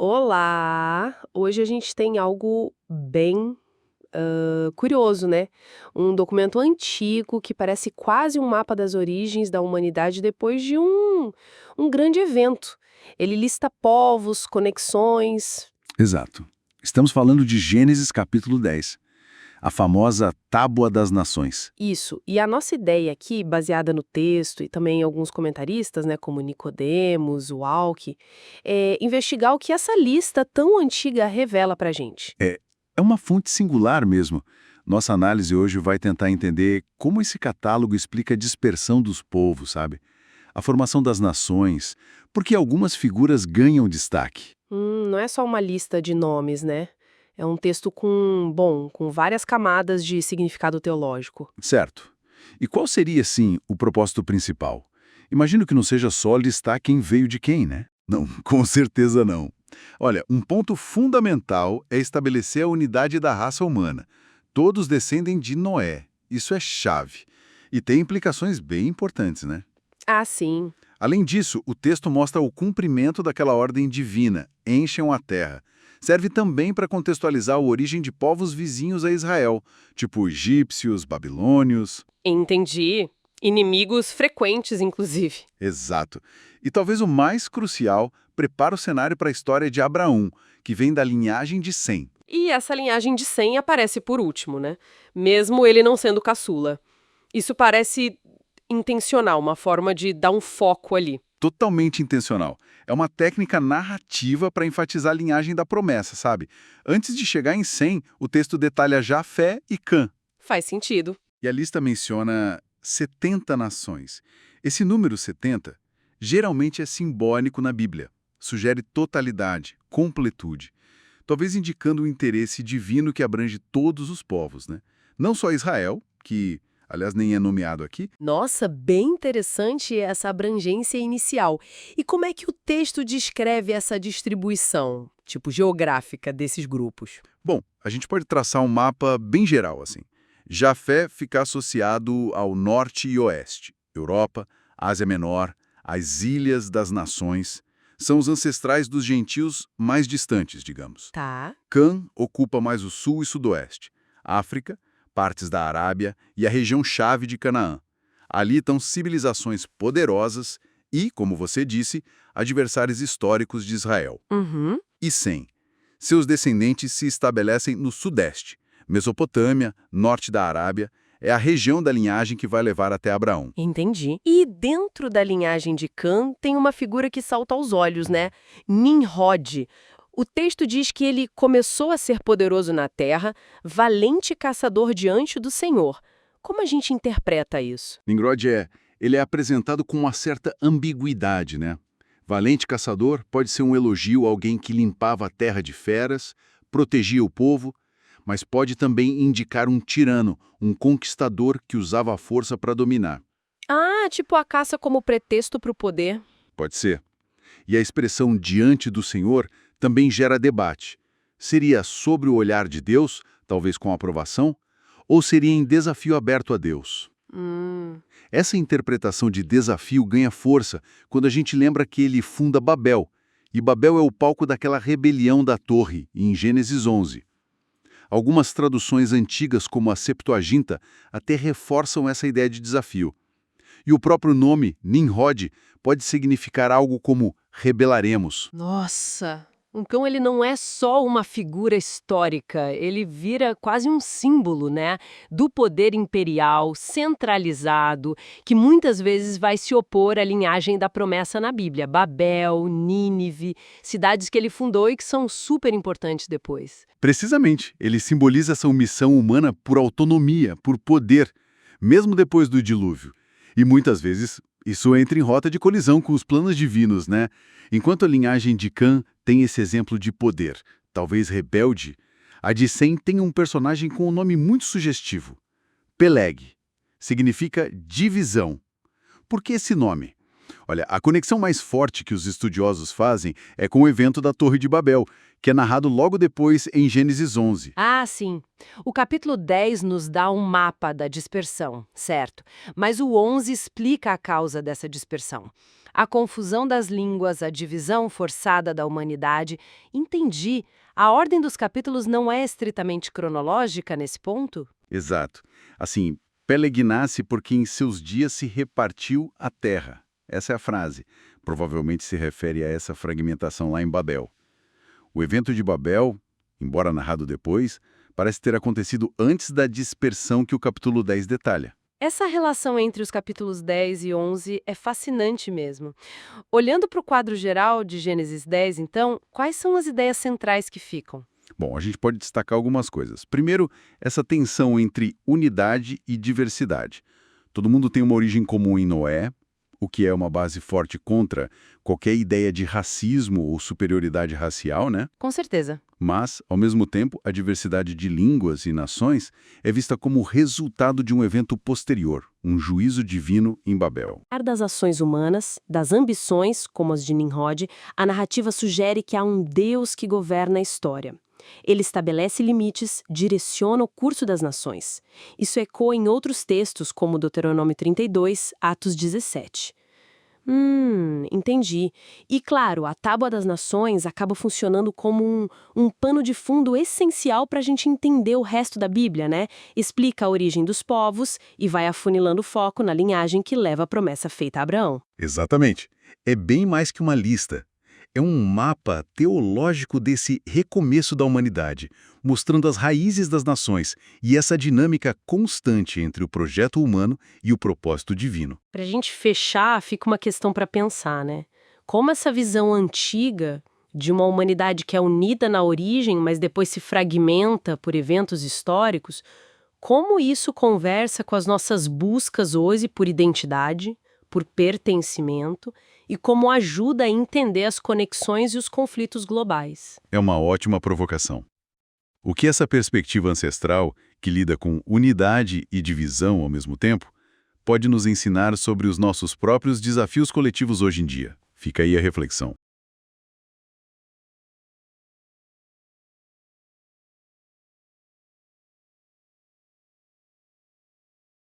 Olá! Hoje a gente tem algo bem curioso, né? Um documento antigo que parece quase um mapa das origens da humanidade depois de um grande evento. Ele lista povos, conexões. Exato. Estamos falando de Gênesis capítulo 10, a famosa Tábua das Nações. Isso. E a nossa ideia aqui, baseada no texto e também em alguns comentaristas, né, como Nicodemos, o Alck, é investigar o que essa lista tão antiga revela pra gente. É uma fonte singular mesmo. Nossa análise hoje vai tentar entender como esse catálogo explica a dispersão dos povos, sabe? A formação das nações, porque algumas figuras ganham destaque. Não é só uma lista de nomes, né? É um texto com várias camadas de significado teológico. Certo. E qual seria, sim, o propósito principal? Imagino que não seja só listar quem veio de quem, né? Não, com certeza não. Olha, um ponto fundamental é estabelecer a unidade da raça humana. Todos descendem de Noé. Isso é chave. E tem implicações bem importantes, né? Ah, sim. Além disso, o texto mostra o cumprimento daquela ordem divina: encham a terra. Serve também para contextualizar a origem de povos vizinhos a Israel, tipo egípcios, babilônios. Entendi. Inimigos frequentes, inclusive. Exato. E talvez o mais crucial, prepara o cenário para a história de Abraão, que vem da linhagem de Sem. E essa linhagem de 100 aparece por último, né? Mesmo ele não sendo caçula. Isso parece intencional, uma forma de dar um foco ali. Totalmente intencional. É uma técnica narrativa para enfatizar a linhagem da promessa, sabe? Antes de chegar em Sem, o texto detalha Jafé e Cã. Faz sentido. E a lista menciona 70 nações. Esse número 70 geralmente é simbólico na Bíblia. Sugere totalidade, completude. Talvez indicando o interesse divino que abrange todos os povos, né? Não só Israel, que, aliás, nem é nomeado aqui. Nossa, bem interessante essa abrangência inicial. E como é que o texto descreve essa distribuição, tipo, geográfica desses grupos? Bom, a gente pode traçar um mapa bem geral, assim. Jafé fica associado ao norte e oeste, Europa, Ásia Menor, as Ilhas das Nações, são os ancestrais dos gentios mais distantes, digamos. Tá. Cã ocupa mais o sul e sudoeste, África, partes da Arábia e a região-chave de Canaã. Ali estão civilizações poderosas e, como você disse, adversários históricos de Israel. Uhum. E Sem. Seus descendentes se estabelecem no sudeste, Mesopotâmia, norte da Arábia, é a região da linhagem que vai levar até Abraão. Entendi. E dentro da linhagem de Cã tem uma figura que salta aos olhos, né? Nimrod. O texto diz que ele começou a ser poderoso na terra, valente caçador diante do Senhor. Como a gente interpreta isso? Nimrod ele é apresentado com uma certa ambiguidade, né? Valente caçador pode ser um elogio a alguém que limpava a terra de feras, protegia o povo, mas pode também indicar um tirano, um conquistador que usava a força para dominar. Ah, tipo a caça como pretexto para o poder. Pode ser. E a expressão diante do Senhor também gera debate. Seria sobre o olhar de Deus, talvez com aprovação, ou seria em desafio aberto a Deus? Hum. Essa interpretação de desafio ganha força quando a gente lembra que ele funda Babel, e Babel é o palco daquela rebelião da torre, em Gênesis 11. Algumas traduções antigas, como a Septuaginta, até reforçam essa ideia de desafio. E o próprio nome, Nimrod, pode significar algo como rebelaremos. Nossa! Então ele não é só uma figura histórica, ele vira quase um símbolo, né, do poder imperial centralizado, que muitas vezes vai se opor à linhagem da promessa na Bíblia. Babel, Nínive, cidades que ele fundou e que são super importantes depois. Precisamente, ele simboliza essa omissão humana por autonomia, por poder, mesmo depois do dilúvio. E muitas vezes isso entra em rota de colisão com os planos divinos, né? Enquanto a linhagem de Cã tem esse exemplo de poder, talvez rebelde, a de Sem tem um personagem com um nome muito sugestivo. Peleg. Significa divisão. Por que esse nome? Olha, a conexão mais forte que os estudiosos fazem é com o evento da Torre de Babel, que é narrado logo depois em Gênesis 11. Ah, sim. O capítulo 10 nos dá um mapa da dispersão, certo? Mas o 11 explica a causa dessa dispersão. A confusão das línguas, a divisão forçada da humanidade. Entendi. A ordem dos capítulos não é estritamente cronológica nesse ponto? Exato. Assim, Peleg nasce porque em seus dias se repartiu a terra. Essa é a frase. Provavelmente se refere a essa fragmentação lá em Babel. O evento de Babel, embora narrado depois, parece ter acontecido antes da dispersão que o capítulo 10 detalha. Essa relação entre os capítulos 10 e 11 é fascinante mesmo. Olhando para o quadro geral de Gênesis 10, então, quais são as ideias centrais que ficam? Bom, a gente pode destacar algumas coisas. Primeiro, essa tensão entre unidade e diversidade. Todo mundo tem uma origem comum em Noé, o que é uma base forte contra qualquer ideia de racismo ou superioridade racial, né? Com certeza. Mas, ao mesmo tempo, a diversidade de línguas e nações é vista como resultado de um evento posterior, um juízo divino em Babel. Apesar das ações humanas, das ambições, como as de Nimrod, a narrativa sugere que há um Deus que governa a história. Ele estabelece limites, direciona o curso das nações. Isso ecoa em outros textos, como Deuteronômio 32, Atos 17. Entendi. E claro, a Tábua das Nações acaba funcionando como um pano de fundo essencial para a gente entender o resto da Bíblia, né? Explica a origem dos povos e vai afunilando o foco na linhagem que leva a promessa feita a Abraão. Exatamente. É bem mais que uma lista. É um mapa teológico desse recomeço da humanidade, mostrando as raízes das nações e essa dinâmica constante entre o projeto humano e o propósito divino. Para a gente fechar, fica uma questão para pensar, né? Como essa visão antiga de uma humanidade que é unida na origem, mas depois se fragmenta por eventos históricos, como isso conversa com as nossas buscas hoje por identidade, por pertencimento e como ajuda a entender as conexões e os conflitos globais. É uma ótima provocação. O que essa perspectiva ancestral, que lida com unidade e divisão ao mesmo tempo, pode nos ensinar sobre os nossos próprios desafios coletivos hoje em dia? Fica aí a reflexão.